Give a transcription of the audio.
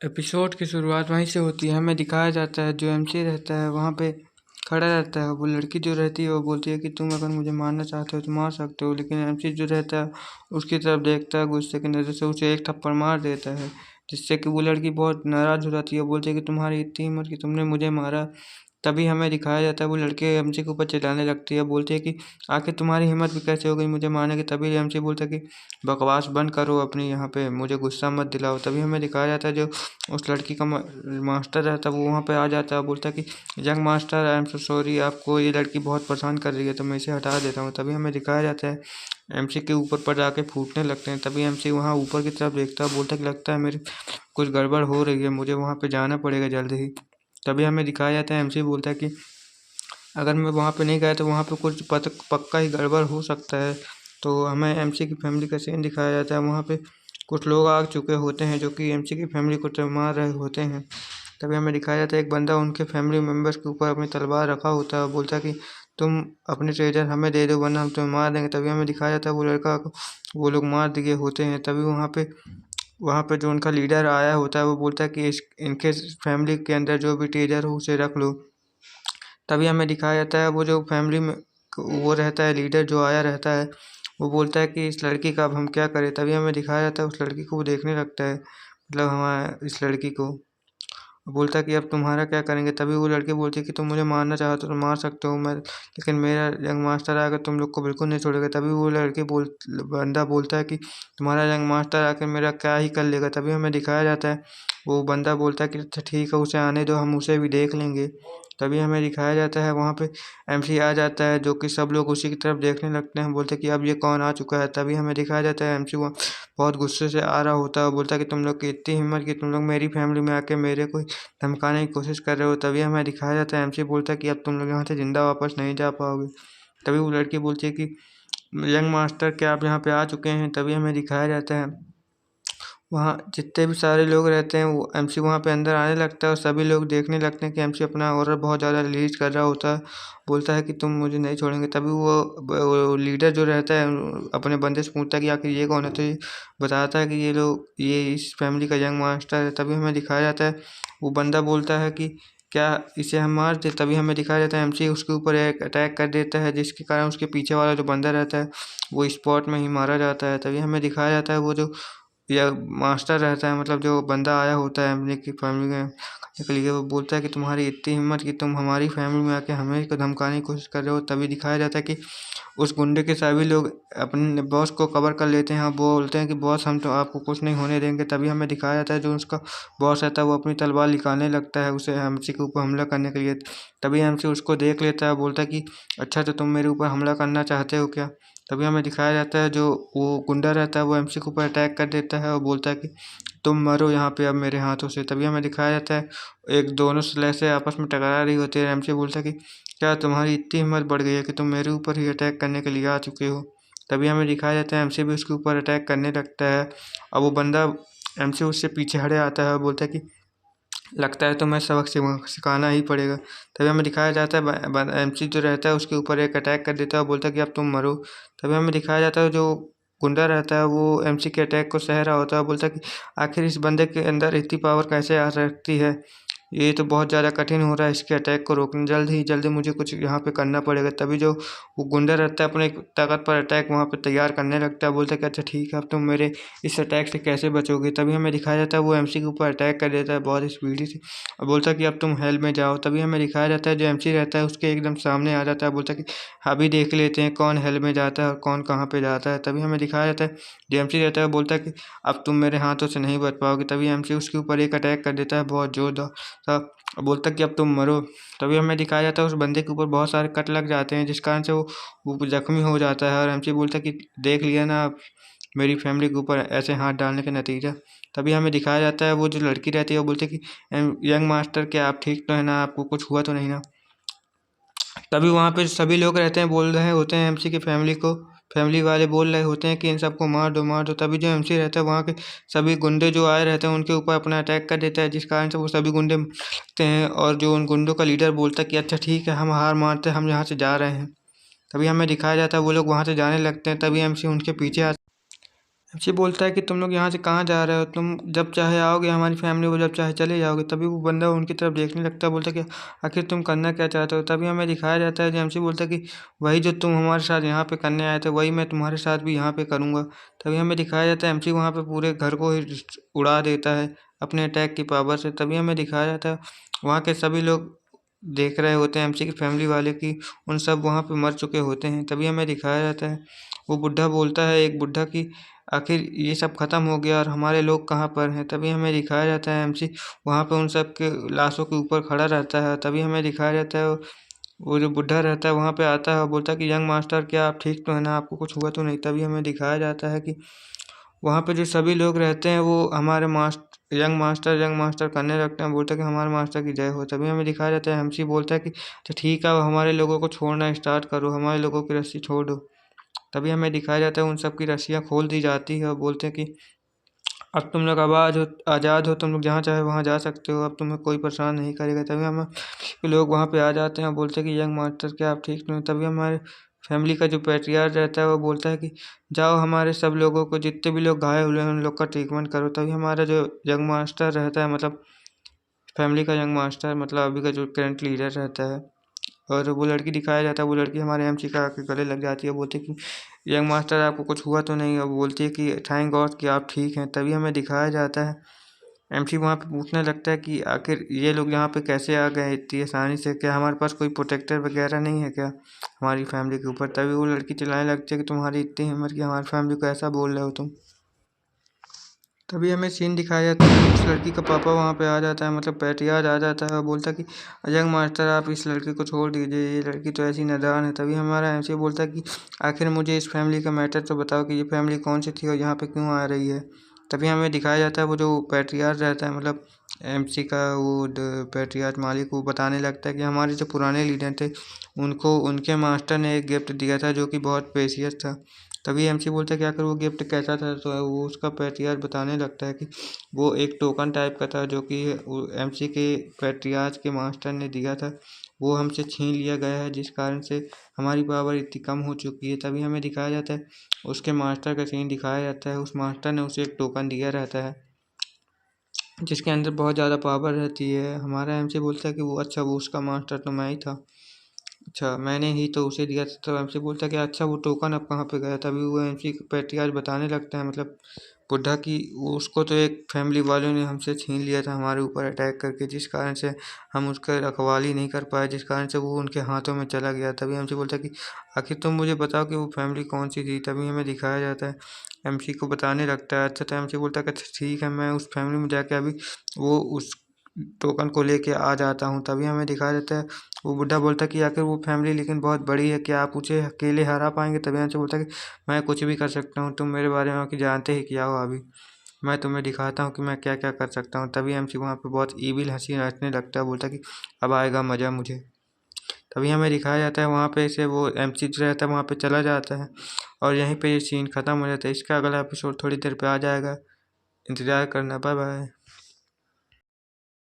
Episode की शुरुआत वहीं से होती है। हमें दिखाया जाता है जो एमसी रहता है वहाँ पे खड़ा रहता है। वो लड़की जो रहती है वो बोलती है कि तुम अगर मुझे मारना चाहते हो तो मार सकते हो, लेकिन एमसी जो रहता है उसकी तरफ देखता है, गुस्से की नज़र से उसे एक थप्पड़ मार देता है, जिससे कि वो लड़की बहुत नाराज़ हो जाती है। बोलती है कि तुम्हारी इतनी हिम्मत कि तुमने मुझे मारा। तभी हमें दिखाया जाता है वो लड़के एमसी के ऊपर चिल्लाने लगती है, बोलती है कि आखिर तुम्हारी हिम्मत भी कैसे हो गई मुझे मारने की। तभी एमसी बोलता है कि बकवास बंद करो अपनी, यहाँ पे मुझे गुस्सा मत दिलाओ। तभी हमें दिखाया जाता है जो उस लड़की का मास्टर रहता है वो वहाँ पे आ जाता है, बोलता है कि young master I am so sorry, आपको ये लड़की बहुत परेशान कर रही है तो मैं इसे हटा देता हूँ। तभी हमें दिखाया जाता है एमसी के ऊपर पर जाके फूटने लगते हैं। तभी एमसी वहाँ ऊपर की तरफ देखता है, बोलता है कि लगता है मेरी कुछ गड़बड़ हो रही है, मुझे वहाँ पे जाना पड़ेगा जल्द ही। तभी हमें दिखाया जाता है एमसी बोलता है कि अगर मैं वहाँ पे नहीं गया तो वहाँ पे कुछ पक्का ही गड़बड़ हो सकता है। तो हमें एमसी की फैमिली का सीन दिखाया जाता है। वहाँ पे कुछ लोग आ चुके होते हैं जो कि एमसी की फैमिली को तो मार रहे होते हैं। तभी हमें दिखाया जाता है एक बंदा उनके फैमिली मेम्बर्स के ऊपर अपनी तलवार रखा होता है, बोलता है कि तुम अपनी ट्रेजर हमें दे दो वरना हम तुम्हें मार देंगे। तभी हमें दिखाया जाता है वो लड़का वो लोग मार दिए होते हैं। तभी वहाँ पे जो उनका लीडर आया होता है वो बोलता है कि इनके फैमिली के अंदर जो भी ट्रेजर हो उसे रख लो। तभी हमें दिखाया जाता है वो जो फैमिली में वो रहता है लीडर जो आया रहता है, वो बोलता है कि इस लड़की का अब हम क्या करें। तभी हमें दिखाया जाता है उस लड़की को वो देखने लगता है, मतलब हमारे इस लड़की को बोलता है कि अब तुम्हारा क्या करेंगे। तभी वो लड़की बोलती है कि तुम मुझे मारना चाहते हो तो मार सकते हो, मैं लेकिन मेरा यंग मास्टर आकर तुम लोग को बिल्कुल नहीं छोड़ेगा। तभी वो लड़की बंदा बोलता है कि तुम्हारा यंग मास्टर आकर मेरा क्या ही कर लेगा। तभी हमें दिखाया जाता है वो बंदा बोलता है कि अच्छा ठीक है उसे आने दो, हम उसे भी देख लेंगे। तभी हमें दिखाया जाता है वहाँ पे एमसी आ जाता है, जो कि सब लोग उसी की तरफ देखने लगते हैं, बोलते हैं कि अब ये कौन आ चुका है। तभी हमें दिखाया जाता है एमसी वहाँ बहुत गुस्से से आ रहा होता है, बोलता है कि तुम लोग की इतनी हिम्मत कि तुम लोग मेरी फैमिली में आके मेरे को धमकाने की कोशिश कर रहे हो। तभी हमें दिखाया जाता है एमसी बोलता है कि अब तुम लोग यहाँ से जिंदा वापस नहीं जा पाओगे। तभी वो लड़की बोलती है कि यंग मास्टर क्या आप यहाँ पे आ चुके हैं। तभी हमें दिखाया जाता है वहाँ जितने भी सारे लोग रहते हैं वो एमसी वहाँ पे अंदर आने लगता है और सभी लोग देखने लगते हैं कि एमसी अपना ऑर्डर बहुत ज़्यादा रिलीज कर रहा होता है, बोलता है कि तुम मुझे नहीं छोड़ेंगे। तभी वो लीडर जो रहता है अपने बंदे से पूछता है कि आखिर ये कौन है, तो ये बताता है कि ये लोग ये इस फैमिली का यंग मास्टर है। तभी हमें दिखाया जाता है वो बंदा बोलता है कि क्या इसे हम मार दें। तभी हमें दिखाया जाता है एमसी उसके ऊपर एक अटैक कर देता है, जिसके कारण उसके पीछे वाला जो बंदा रहता है वो स्पॉट में ही मारा जाता है। तभी हमें दिखाया जाता है वो जो या मास्टर रहता है, मतलब जो बंदा आया होता है अपने की फैमिली में करने के लिए, वो बोलता है कि तुम्हारी इतनी हिम्मत कि तुम हमारी फैमिली में आके हमें को धमकाने की कोशिश कर रहे हो। तभी दिखाया जाता है कि उस गुंडे के सभी लोग अपने बॉस को कवर कर लेते हैं, बोलते हैं कि बॉस हम तो आपको कुछ नहीं होने देंगे। तभी हमें दिखाया जाता है जो उसका बॉस रहता है वो अपनी तलवार निकालने लगता है उसे एमसी के ऊपर हमला करने के लिए। तभी एमसी उसको देख लेता है, बोलता है कि अच्छा तो तुम मेरे ऊपर हमला करना चाहते हो क्या। तभी हमें दिखाया जाता है जो वो गुंडा रहता है वो एमसी के ऊपर अटैक कर देता है और बोलता है कि तुम मरो यहाँ पे अब मेरे हाथों से। तभी हमें दिखाया जाता है एक दोनों स्लेशें आपस में टकरा रही होती है। एमसी बोलता है कि क्या तुम्हारी इतनी हिम्मत बढ़ गई है कि तुम मेरे ऊपर ही अटैक करने के लिए आ चुके हो। तभी हमें दिखाया जाता है एमसी भी उसके ऊपर अटैक करने लगता है और वो बंदा एमसी उससे पीछे हटे आता है और बोलता है कि लगता है तुम्हें सबक सिखाना ही पड़ेगा। तभी हमें दिखाया जाता है एमसी जो रहता है उसके ऊपर एक अटैक कर देता है और बोलता है कि अब तुम मरो। तभी हमें दिखाया जाता है जो गुंडा रहता है वो एमसी के अटैक को सह रहा होता है, बोलता है कि आखिर इस बंदे के अंदर इतनी पावर कैसे आ सकती है, ये तो बहुत ज़्यादा कठिन हो रहा है इसके अटैक को रोकना, जल्द ही मुझे कुछ यहाँ पे करना पड़ेगा। तभी जो वो गुंडा रहता है अपने ताकत पर अटैक वहाँ पे तैयार करने लगता है, बोलता है कि अच्छा ठीक है अब तुम मेरे इस अटैक से कैसे बचोगे। तभी हमें दिखाया जाता है वो एमसी के ऊपर अटैक कर देता है बहुत स्पीडी से और बोलता है कि अब तुम हेल में जाओ। तभी हमें दिखाया जाता है जो एमसी रहता है उसके एकदम सामने आ जाता है, बोलता है कि अभी देख लेते हैं कौन हेल में जाता है और कौन कहाँ पे जाता है। तभी हमें दिखाया जाता है जो एमसी रहता है वो बोलता है कि अब तुम मेरे हाथों से नहीं बच पाओगे। तभी एमसी उसके ऊपर एक अटैक कर देता है बहुत जोरदार सा, बोलता कि अब तुम मरो। तभी हमें दिखाया जाता है उस बंदे के ऊपर बहुत सारे कट लग जाते हैं जिस कारण से वो जख्मी हो जाता है और एमसी बोलता है कि देख लिया ना आप मेरी फैमिली के ऊपर ऐसे हाथ डालने का नतीजा। तभी हमें दिखाया जाता है वो जो लड़की रहती है वो बोलती है कि यंग मास्टर क्या आप ठीक तो है ना, आपको कुछ हुआ तो नहीं ना। तभी वहाँ पे सभी लोग रहते हैं बोल रहे होते हैं एमसी की फैमिली को, फैमिली वाले बोल रहे होते हैं कि इन सबको मार दो मार दो। तभी जो एमसी रहता है वहाँ के सभी गुंडे जो आए रहते हैं उनके ऊपर अपना अटैक कर देता है, जिस कारण से वो सभी गुंडे लगते हैं और जो उन गुंडों का लीडर बोलता है कि अच्छा ठीक है हम हार मानते हैं, हम यहाँ से जा रहे हैं। तभी हमें दिखाया जाता है वो लोग वहाँ से जाने लगते हैं। तभी एमसी उनके पीछे एमसी बोलता है कि तुम लोग यहाँ से कहाँ जा रहे हो, तुम जब चाहे आओगे हमारी फैमिली को, जब चाहे चले जाओगे। तभी वो बंदा उनकी तरफ देखने लगता है, बोलता है कि आखिर तुम करना क्या चाहते हो। तभी हमें दिखाया जाता है, एमसी बोलता है कि वही जो तुम हमारे साथ यहाँ पे करने आए थे, वही मैं तुम्हारे साथ भी यहाँ पे करूँगा। तभी हमें दिखाया जाता है एमसी वहाँ पे पूरे घर को ही उड़ा देता है अपने अटैक की पावर से। तभी हमें दिखाया जाता है वहाँ के सभी लोग देख रहे होते हैं एमसी की फैमिली वाले की उन सब वहाँ पे मर चुके होते हैं। तभी हमें दिखाया जाता है वो बुढ़ा बोलता है एक बुढ़ा की आखिर ये सब खत्म हो गया और हमारे लोग कहाँ पर हैं। तभी हमें दिखाया जाता है एमसी वहाँ पे उन सब के लाशों के ऊपर खड़ा रहता है। तभी हमें दिखाया जाता है वो जो बुढ़ा रहता है वहाँ पे आता है और बोलता है कि यंग मास्टर क्या आप ठीक तो है ना, आपको कुछ हुआ तो नहीं। तभी हमें दिखाया जाता है कि वहाँ पे जो सभी लोग रहते हैं वो हमारे यंग मास्टर करने लगते हैं, बोलते हैं कि हमारे मास्टर की जय हो। तभी हमें दिखाया जाता है एमसी बोलता है कि तो ठीक है, अब हमारे लोगों को छोड़ना स्टार्ट करो, हमारे लोगों की रस्सी छोड़ दो। तभी हमें दिखाया जाता है उन सब की रस्सियाँ खोल दी जाती है और बोलते हैं कि अब तुम लोग आज़ाद हो, तुम लोग जहाँ चाहे वहाँ जा सकते हो, अब तुम्हें कोई परेशान नहीं करेगा। तभी हम लोग वहाँ पे आ जाते हैं और बोलते हैं कि यंग मास्टर क्या आप ठीक तो हैं। तभी हमारे फैमिली का जो पैट्रियार्क रहता है वो बोलता है कि जाओ हमारे सब लोगों को, जितने भी लोग घायल हुए हैं उन लोग का ट्रीटमेंट करो। तभी हमारा जो यंग मास्टर रहता है, मतलब फैमिली का यंग मास्टर, मतलब अभी का जो करंट लीडर रहता है, और वो लड़की दिखाया जाता है, वो लड़की हमारे एमसी का आके गले लग जाती है, बोलती है कि यंग मास्टर आपको कुछ हुआ तो नहीं। अब बोलती है कि थैंक गॉड कि आप ठीक हैं। तभी हमें दिखाया जाता है एमसी वहाँ पे पूछने लगता है कि आखिर ये लोग यहाँ पे कैसे आ गए इतनी आसानी से, क्या हमारे पास कोई प्रोटेक्टर वगैरह नहीं है क्या हमारी फैमिली के ऊपर। तभी वो लड़की चिल्लाने लगती है कि तुम्हारी इतनी हिम्मत कि हमारी फैमिली को ऐसा बोल रहे हो तुम। तभी हमें सीन दिखाया जाता है उस लड़की का पापा वहाँ पे आ जाता है, मतलब पैट्रियार्क आ जाता है और बोलता है कि यंग मास्टर आप इस लड़की को छोड़ दीजिए, ये लड़की तो ऐसी नादान है। तभी हमारा एमसी बोलता है कि आखिर मुझे इस फैमिली का मैटर तो बताओ कि ये फैमिली कौन सी थी और यहाँ पे क्यों आ रही है। तभी हमें दिखाया जाता है वो जो पैट्रियार्क रहता है, मतलब एमसी का वो पैट्रियार्क मालिक, वो बताने लगता है कि हमारे जो पुराने लीडर थे उनको उनके मास्टर ने एक गिफ्ट दिया था जो कि बहुत प्रेशियस था। तभी एमसी बोलता है कि आखिर वो गिफ्ट कैसा था, तो वो उसका पैट्रियार्क बताने लगता है कि वो एक टोकन टाइप का था जो कि एमसी के पैट्रियार्क के मास्टर ने दिया था, वो हमसे छीन लिया गया है, जिस कारण से हमारी पावर इतनी कम हो चुकी है। तभी हमें दिखाया जाता है उसके मास्टर का सीन दिखाया जाता है, उस मास्टर ने उसे एक टोकन दिया रहता है जिसके अंदर बहुत ज़्यादा पावर रहती है। हमारा एमसी बोलता है कि वो अच्छा, वो उसका मास्टर तो मैं ही था, अच्छा मैंने ही तो उसे दिया था। तो एमसी बोलता है कि अच्छा वो टोकन अब कहाँ पे गया। तभी वो एमसी पैट्रियार्क बताने लगता है, मतलब बुड्ढा की उसको तो एक फैमिली वालों ने हमसे छीन लिया था हमारे ऊपर अटैक करके, जिस कारण से हम उसका रखवाली नहीं कर पाए, जिस कारण से वो उनके हाथों में चला गया। तभी एमसी बोलता है कि आखिर तुम मुझे बताओ कि वो फैमिली कौन सी थी। तभी हमें दिखाया जाता है एमसी को बताने लगता है, अच्छा तो एमसी बोलता है कि अच्छा ठीक है, मैं उस फैमिली में जाके अभी वो उस टोकन को लेके आ जाता हूँ। तभी हमें दिखाया जाता है वो बुढ़ा बोलता है कि आखिर वो फैमिली लेकिन बहुत बड़ी है, क्या आप उसे अकेले हरा पाएंगे। तभी एमसी बोलता है कि मैं कुछ भी कर सकता हूँ, तुम मेरे बारे में कि जानते ही क्या हो, अभी मैं तुम्हें दिखाता हूँ कि मैं क्या क्या कर सकता हूँ। तभी एमसी वहाँ पे बहुत ईविल हंसी हंसने लगता है, बोलता है कि अब आएगा मज़ा मुझे। तभी हमें दिखाया जाता है वहाँ पे से वो एमसी जो रहता है वहाँ पे चला जाता है और यहीं पे ये सीन ख़त्म हो जाता है। इसका अगला एपिसोड थोड़ी देर पे आ जाएगा, इंतज़ार करना। Bye bye.